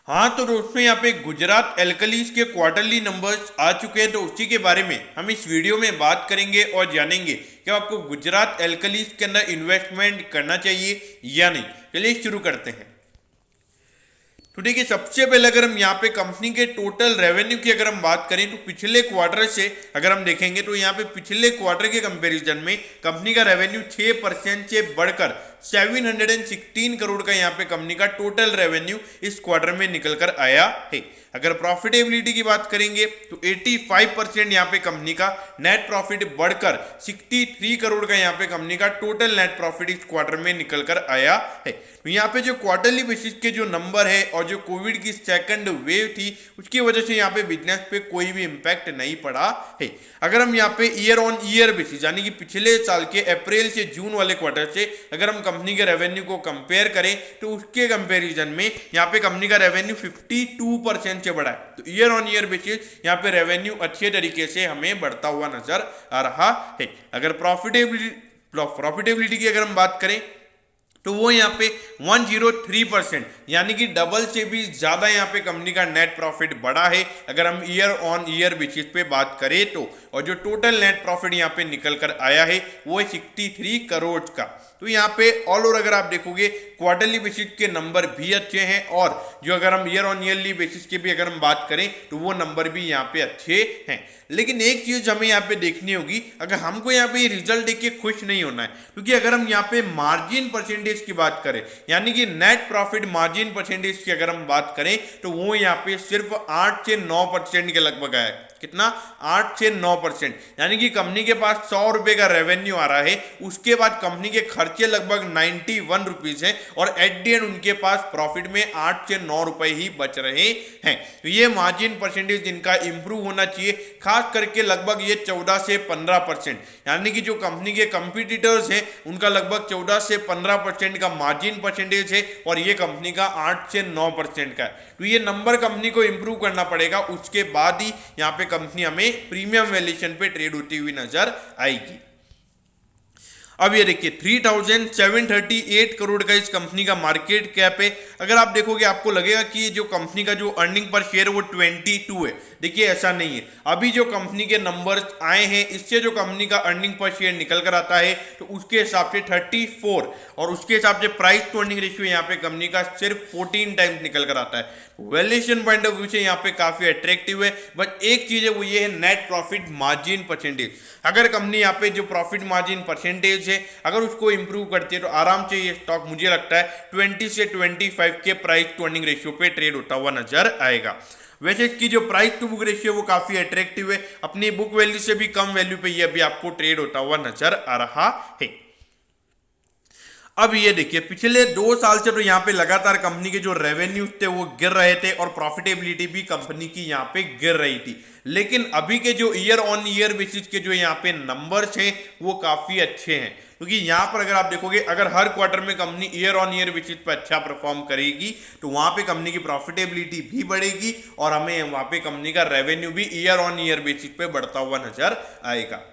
हाँ तो दोस्तों यहाँ पे गुजरात एल्कलीज के क्वार्टरली नंबर्स आ चुके हैं, तो उसी के बारे में हम इस वीडियो में बात करेंगे और जानेंगे कि आपको गुजरात एल्कलीज के अंदर इन्वेस्टमेंट करना चाहिए या नहीं। चलिए शुरू करते हैं। तो देखिए, सबसे पहले अगर हम यहाँ पे कंपनी के टोटल रेवेन्यू की अगर हम बात करें तो पिछले क्वार्टर से अगर हम देखेंगे तो यहाँ पे पिछले क्वार्टर के कंपैरिजन में कंपनी का रेवेन्यू 6% से बढ़कर 716 करोड़ का यहाँ पे कंपनी का टोटल रेवेन्यू इस क्वार्टर में निकल कर आया है। अगर प्रॉफिटेबिलिटी की बात करेंगे तो 85% यहाँ पे कंपनी का नेट प्रॉफिट बढ़कर 63 करोड़ का यहाँ पे कंपनी का टोटल नेट प्रॉफिट इस क्वार्टर में निकल कर आया है। तो यहाँ पे जो क्वार्टरली बेसिस के जो नंबर है और जो कोविड की सेकंड वेव थी उसकी वजह से यहाँ पे बिजनेस पे कोई भी इम्पैक्ट नहीं पड़ा है। अगर हम यहाँ पे ईयर ऑन ईयर बेसिस यानी कि पिछले साल के अप्रैल से जून वाले क्वार्टर से अगर हम कंपनी के रेवेन्यू को कंपेयर करें तो उसके कंपेरिजन में यहाँ पे कंपनी का रेवेन्यू 52% से बढ़ा है। तो ईयर ऑन ईयर बेसिस यहाँ पे रेवेन्यू अच्छे तरीके से हमें बढ़ता हुआ नजर आ रहा है। अगर प्रॉफिटेबिलिटी की अगर हम बात करें तो वो यहाँ पे 103% यानी कि डबल से भी ज्यादा यहाँ पे कंपनी का नेट प्रॉफिट बढ़ा है अगर हम ईयर ऑन ईयर बेसिस पे बात करें तो। और जो टोटल नेट प्रॉफिट यहाँ पे निकल कर आया है वो है 63 करोड़ का। तो यहाँ पे ऑल ओवर अगर आप देखोगे क्वार्टरली बेसिस के नंबर भी अच्छे हैं और जो अगर हम ईयर ऑन ईयरली बेसिस के भी अगर हम बात करें तो वो नंबर भी यहाँ पे अच्छे हैं। लेकिन एक चीज हमें यहाँ पे देखनी होगी, अगर हमको यहाँ पे ये रिजल्ट देख के खुश नहीं होना है, क्योंकि अगर हम यहाँ पे मार्जिन परसेंटेज की बात करें यानी कि नेट प्रॉफिट मार्जिन परसेंटेज की अगर हम बात करें तो वो यहाँ पे सिर्फ 8 से 9% के लगभग आया है। कितना? 8 से 9%। यानी कि कंपनी के पास 100 रुपए का रेवेन्यू आ रहा है, उसके बाद कंपनी के खर्चे लगभग 91 रुपीज हैं और एट द एंड उनके पास प्रॉफिट में 8 से 9 रुपए ही बच रहे हैं। तो ये मार्जिन परसेंटेज इनका इंप्रूव होना चाहिए, खास करके लगभग ये 14 से 15%। यानी कि जो कंपनी के कंपटीटर्स हैं उनका लगभग 14 से 15% का मार्जिन परसेंटेज है और ये कंपनी का 8 से 9% का है। तो ये नंबर कंपनी को इंप्रूव करना पड़ेगा, उसके बाद ही यहाँ पे कंपनी हमें प्रीमियम वैल्यूएशन पे ट्रेड होती हुई नजर आएगी। अब ये देखिए 3738 करोड़ का इस कंपनी का मार्केट कैप है। अगर आप देखोगे आपको लगेगा कि जो कंपनी का जो अर्निंग पर शेयर वो 22 है। देखिए ऐसा नहीं है, अभी जो कंपनी के नंबर्स आए हैं इससे जो कंपनी का अर्निंग पर शेयर निकल कर आता है तो उसके हिसाब से 34 और उसके हिसाब से प्राइस टू अर्निंग रेशियो यहाँ पे कंपनी का सिर्फ 14 टाइम्स निकल कर आता है। वैल्यूएशन पॉइंट ऑफ व्यू से यहाँ पे काफी अट्रैक्टिव है, बट एक चीज है वो ये है नेट प्रॉफिट मार्जिन परसेंटेज। अगर कंपनी यहाँ पे जो प्रॉफिट मार्जिन परसेंटेज है अगर उसको इंप्रूव करती है तो आराम से ये स्टॉक मुझे लगता है 20 से 25 के प्राइस टू अर्निंग रेशियो पे ट्रेड होता हुआ नजर आएगा। वैसे इसकी जो प्राइस टू बुक रेशियो वो काफी अट्रैक्टिव है, अपनी बुक वैल्यू से भी कम वैल्यू पे ये अभी आपको ट्रेड होता हुआ नजर आ रहा है। अब ये देखिए पिछले 2 साल से तो यहाँ पे लगातार कंपनी के जो रेवेन्यू थे वो गिर रहे थे और प्रॉफिटेबिलिटी भी कंपनी की यहाँ पे गिर रही थी। लेकिन अभी के जो ईयर ऑन ईयर बेसिस के जो यहाँ पे नंबर्स हैं वो काफी अच्छे हैं, क्योंकि यहाँ पर अगर आप देखोगे अगर हर क्वार्टर में company year on year basis पर अच्छा परफॉर्म करेगी तो वहां पे कंपनी की प्रॉफिटेबिलिटी भी बढ़ेगी और हमें वहां पे कंपनी का रेवेन्यू भी ईयर ऑन ईयर बेसिस पे बढ़ता हुआ नजर आएगा।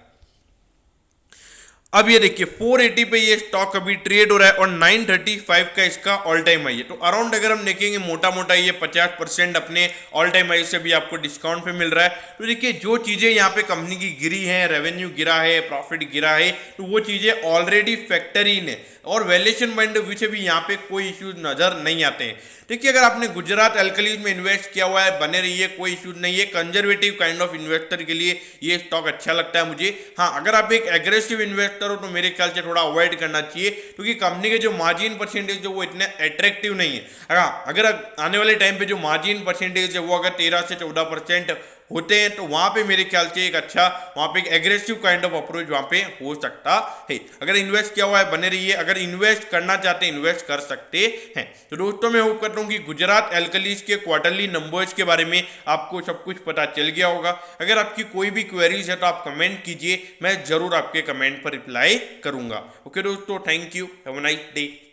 अब ये देखिए 480 पे ये स्टॉक अभी ट्रेड हो रहा है और 935 का इसका ऑल टाइम हाई है। तो अराउंड अगर हम देखेंगे मोटा मोटा ये 50% अपने ऑल टाइम हाई से भी आपको डिस्काउंट पे मिल रहा है। तो देखिए जो चीजें यहाँ पे कंपनी की गिरी है, रेवेन्यू गिरा है, प्रॉफिट गिरा है, तो वो चीजें ऑलरेडी फैक्टर इन है और वैल्यूएशन पॉइंट ऑफ व्यू से भी यहाँ पे कोई इश्यूज नजर नहीं आते हैं। देखिए अगर आपने गुजरात एल्कलीज में इन्वेस्ट किया हुआ है बने रहिए, कोई इश्यूज नहीं है। कंजर्वेटिव काइंड ऑफ इन्वेस्टर के लिए ये स्टॉक अच्छा लगता है मुझे। हाँ, अगर आप एक एग्रेसिव इन्वेस्टर हो तो मेरे ख्याल से थोड़ा अवॉइड करना चाहिए, क्योंकि कंपनी के जो मार्जिन परसेंटेज है वो इतने अट्रैक्टिव नहीं है। हाँ, अगर आने वाले टाइम पे जो मार्जिन परसेंटेज है वो अगर 13 से 14% होते हैं तो वहां पे मेरे ख्याल से एक अच्छा वहां पे एक एग्रेसिव काइंड ऑफ अप्रोच वहां पे हो सकता है। अगर इन्वेस्ट किया हुआ है बने रहिए, अगर इन्वेस्ट करना चाहते हैं इन्वेस्ट कर सकते हैं। तो दोस्तों मैं होप करता हूँ कि गुजरात एल्कलीज के क्वार्टरली नंबर्स के बारे में आपको सब कुछ पता चल गया होगा। अगर आपकी कोई भी क्वेरीज है तो आप कमेंट कीजिए, मैं जरूर आपके कमेंट पर रिप्लाई करूंगा। ओके दोस्तों, thank you, have a nice day.